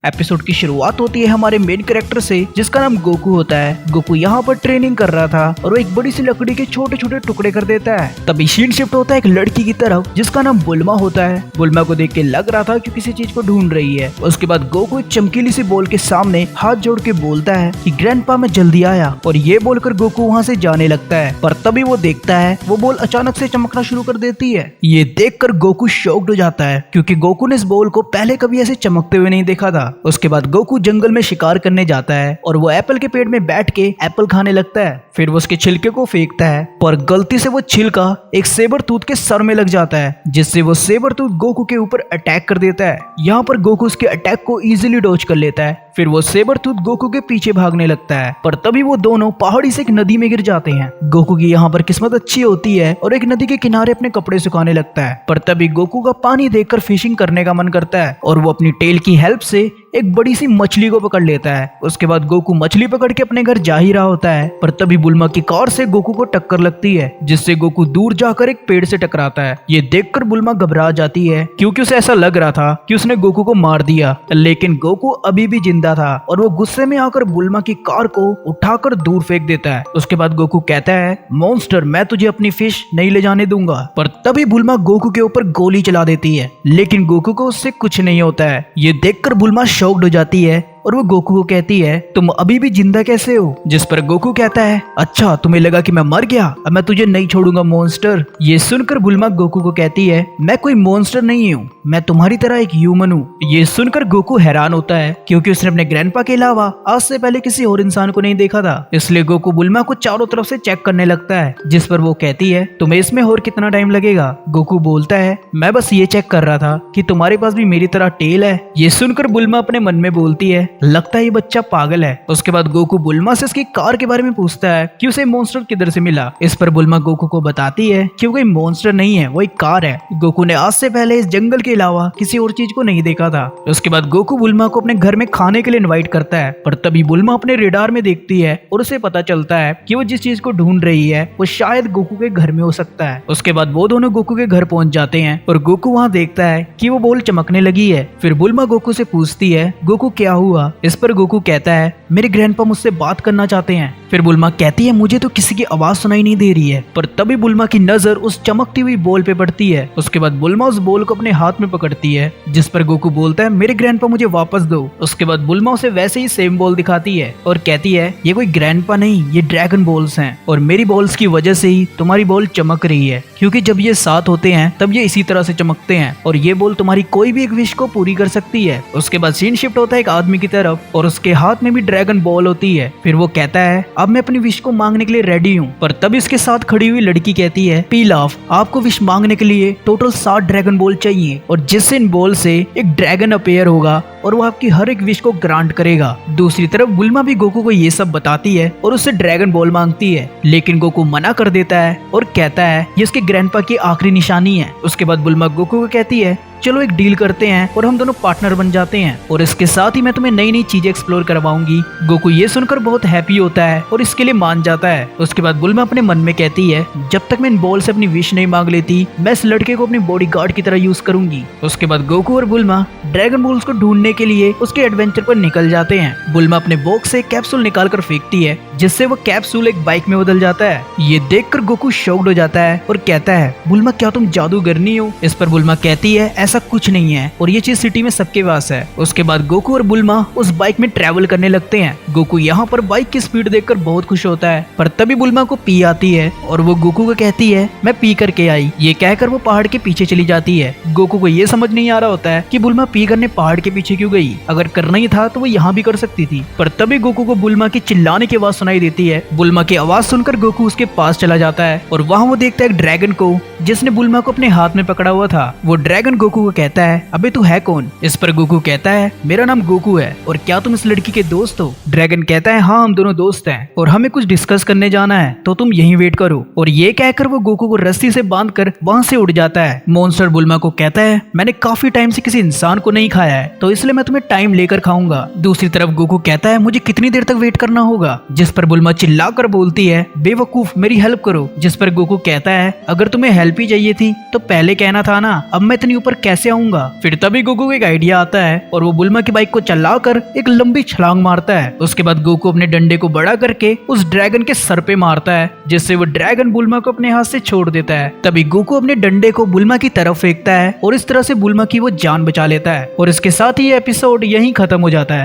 Episode की शुरुआत होती है हमारे मेन कैरेक्टर से जिसका नाम गोकू होता है। गोकू यहाँ पर ट्रेनिंग कर रहा था और वो एक बड़ी सी लकड़ी के छोटे छोटे टुकड़े कर देता है। तभी सीन शिफ्ट होता है एक लड़की की तरफ जिसका नाम बुल्मा होता है। बुल्मा को देख के लग रहा था कि किसी चीज को ढूंढ रही है। उसके बाद गोकू एक चमकीली सी बॉल के सामने हाथ जोड़ के बोलता है कि ग्रैंडपा मैं जल्दी आया, और ये बोलकर गोकू वहाँ से जाने लगता है। पर तभी वो देखता है वो बॉल अचानक से चमकना शुरू कर देती है। ये देखकर गोकू शॉक्ड हो जाता है क्योंकि गोकू ने इस बॉल को पहले कभी ऐसे चमकते हुए नहीं देखा था। उसके बाद गोकू जंगल में शिकार करने जाता है और वो एप्पल के पेड़ में बैठ के एप्पल खाने लगता है। फिर वो उसके छिलके को फेंकता है पर गलती से वो छिलका एक सेबर टूथ के सर में लग जाता है, जिससे वो सेबर टूथ गोकू के ऊपर अटैक कर देता है। यहाँ पर गोकू उसके अटैक को इजीली डॉज कर लेता है। फिर वो सेबर टूथ गोकू के पीछे भागने लगता है पर तभी वो दोनों पहाड़ी से एक नदी में गिर जाते हैं। गोकू की यहाँ पर किस्मत अच्छी होती है और एक नदी के किनारे अपने कपड़े सुखाने लगता है। पर तभी गोकू का पानी देखकर फिशिंग करने का मन करता है और वो अपनी टेल की हेल्प से एक बड़ी सी मछली को पकड़ लेता है। उसके बाद गोकू मछली पकड़ के अपने घर जा ही रहा होता है पर तभी बुल्मा की कार से गोकू को टक्कर लगती है, जिससे गोकू दूर जाकर एक पेड़ से टकराता है। ये देखकर बुल्मा घबरा जाती है क्योंकि उसे ऐसा लग रहा था कि उसने गोकू को मार दिया, लेकिन गोकू अभी भी जिंदा था और वो गुस्से में आकर बुल्मा की कार को उठाकर दूर फेंक देता है। उसके बाद गोकू कहता है मॉन्स्टर मैं तुझे अपनी फिश नहीं ले जाने दूंगा। पर तभी बुल्मा गोकू के ऊपर गोली चला देती है, लेकिन गोकू को उससे कुछ नहीं होता है। ये देखकर बुल्मा शॉक्ड हो जाती है और वो गोकू को कहती है तुम अभी भी जिंदा कैसे हो। जिस पर गोकू कहता है अच्छा तुम्हें लगा कि मैं मर गया, अब मैं तुझे नहीं छोड़ूंगा मॉन्स्टर। ये सुनकर बुल्मा गोकू को कहती है मैं कोई मॉन्स्टर नहीं हूँ, मैं तुम्हारी तरह एक ह्यूमन हूँ। ये सुनकर गोकू हैरान होता है क्योंकि उसने अपने ग्रैंडपा के अलावा आज से पहले किसी और इंसान को नहीं देखा था। इसलिए गोकू बुल्मा को चारों तरफ से चेक करने लगता है, जिस पर वो कहती है तुम्हें इसमें और कितना टाइम लगेगा। गोकू बोलता है मैं बस ये चेक कर रहा था कि तुम्हारे पास भी मेरी तरह टेल है। ये सुनकर बुल्मा अपने मन में बोलती है लगता है ये बच्चा पागल है। उसके बाद गोकू बुल्मा से उसकी कार के बारे में पूछता है कि उसे मॉन्स्टर किधर से मिला। इस पर बुल्मा गोकू को बताती है कि वो कोई मॉन्स्टर नहीं है, वो एक कार है। गोकू ने आज से पहले इस जंगल के अलावा किसी और चीज को नहीं देखा था। उसके बाद गोकू बुल्मा को अपने घर में खाने के लिए इनवाइट करता है पर तभी बुल्मा अपने रेडार में देखती है और उसे पता चलता है कि वो जिस चीज को ढूंढ रही है वो शायद गोकू के घर में हो सकता है। उसके बाद वो दोनों गोकू के घर पहुंच जाते हैं और गोकू वहाँ देखता है कि वो बॉल चमकने लगी है। फिर बुल्मा गोकू से पूछती है गोकू क्या हुआ। इस पर गोकू कहता है मेरे ग्रैंडपा मुझसे बात करना चाहते हैं। फिर बुल्मा कहती है मुझे तो किसी की आवाज सुनाई नहीं दे रही है। पर तभी बुल्मा की नजर उस चमकती हुई बॉल पे पड़ती है। उसके बाद बुल्मा उस बॉल को अपने हाथ में पकड़ती है, जिस पर गोकू बोलता है मेरे ग्रैंडपा मुझे वापस दो। उसके बाद बुल्मा उसे वैसे ही सेम बॉल दिखाती है और कहती है ये कोई ग्रैंडपा नहीं, ये ड्रैगन बॉल्स हैं और मेरी बॉल्स की वजह से ही तुम्हारी बॉल चमक रही है, क्योंकि जब ये साथ होते हैं तब ये इसी तरह से चमकते हैं और ये बॉल तुम्हारी कोई भी एक विश को पूरी कर सकती है। उसके बाद सीन शिफ्ट होता है एक आदमी की तरफ और उसके हाथ में भी ड्रैगन बॉल होती है। फिर वो कहता है अब मैं अपनी विश को मांगने के लिए रेडी हूँ। पर तभी इसके साथ खड़ी हुई लड़की कहती है पीलाफ आपको विश मांगने के लिए टोटल 7 ड्रैगन बॉल चाहिए और जिससे इन बॉल से एक ड्रैगन अपीयर होगा और वो आपकी हर एक विश को ग्रांट करेगा। दूसरी तरफ बुल्मा भी गोकू को ये सब बताती है और उससे ड्रैगन बॉल मांगती है, लेकिन गोकू मना कर देता है और कहता है ये उसके ग्रैंडपा की आखिरी निशानी है। उसके बाद बुल्मा गोकू को कहती है चलो एक डील करते हैं और हम दोनों पार्टनर बन जाते हैं और इसके साथ ही मैं तुम्हें नई नई चीजें एक्सप्लोर करवाऊंगी। गोकू ये सुनकर बहुत हैप्पी होता है और इसके लिए मान जाता है। उसके बाद बुल्मा अपने मन में कहती है जब तक मैं इन बॉल से अपनी विश नहीं मांग लेती मैं इस लड़के को अपनी बॉडीगार्ड की तरह यूज करूंगी। उसके बाद गोकू और बुल्मा ड्रैगन बॉल्स को ढूंढने के लिए उसके एडवेंचर पर निकल जाते हैं। बुल्मा अपने बॉक्स से कैप्सूल निकाल कर फेंकती है, जिससे वो कैप्सूल एक बाइक में बदल जाता है। ये देखकर गोकू शॉक्ड हो जाता है और कहता है बुल्मा क्या तुम जादूगरनी हो। इस पर बुल्मा कहती है ऐसा कुछ नहीं है और ये चीज सिटी में सबके पास है। उसके बाद गोकू और बुल्मा उस बाइक में ट्रैवल करने लगते हैं। गोकू यहाँ पर बाइक की स्पीड देखकर बहुत खुश होता है पर तभी बुल्मा को पी आती है और वो गोकू को कहती है मैं पी करके आई। ये कहकर वो पहाड़ के पीछे चली जाती है। गोकू को ये समझ नहीं आ रहा होता है कि बुल्मा पी करने पहाड़ के पीछे क्यों गई, अगर करना ही था तो वो यहाँ भी कर सकती थी। पर तभी गोकू को बुल्मा की चिल्लाने की आवाज सुनाई देती है। बुल्मा की आवाज सुनकर गोकू उसके पास चला जाता है और वहाँ वो देखता है एक ड्रैगन को जिसने बुल्मा को अपने हाथ में पकड़ा हुआ था। वो ड्रैगन गोकू को कहता है अबे तू है कौन। इस पर गोकू कहता है मेरा नाम गोकू है और क्या तुम इस लड़की के दोस्त हो। ड्रैगन कहता है हाँ हम दोनों दोस्त हैं और हमें कुछ डिस्कस करने जाना है तो तुम यहीं वेट करो। और ये कहकर वो गोकू को रस्सी से बांधकर वहाँ से उड़ जाता है। मॉन्स्टर बुल्मा को कहता है मैंने काफी टाइम से किसी इंसान को नहीं खाया है तो इसलिए मैं तुम्हें टाइम लेकर खाऊंगा। दूसरी तरफ गोकू कहता है मुझे कितनी देर तक वेट करना होगा, जिस पर बुल्मा चिल्लाकर बोलती है बेवकूफ मेरी हेल्प करो। जिस पर गोकू कहता है अगर तुम्हें हेल्प ही चाहिए थी तो पहले कहना था ना, अब मैं इतनी ऊपर कैसे आऊंगा। फिर तभी गोकू को एक आइडिया आता है और वो बुल्मा की बाइक को चलाकर एक लंबी छलांग मारता है। उसके बाद गोकू अपने डंडे को बड़ा करके उस ड्रैगन के सर पे मारता है, जिससे वो ड्रैगन बुल्मा को अपने हाथ से छोड़ देता है। तभी गोकू अपने डंडे को बुल्मा की तरफ फेंकता है और इस तरह से बुल्मा की वो जान बचा लेता है। और इसके साथ ही ये एपिसोड यहीं खत्म हो जाता है।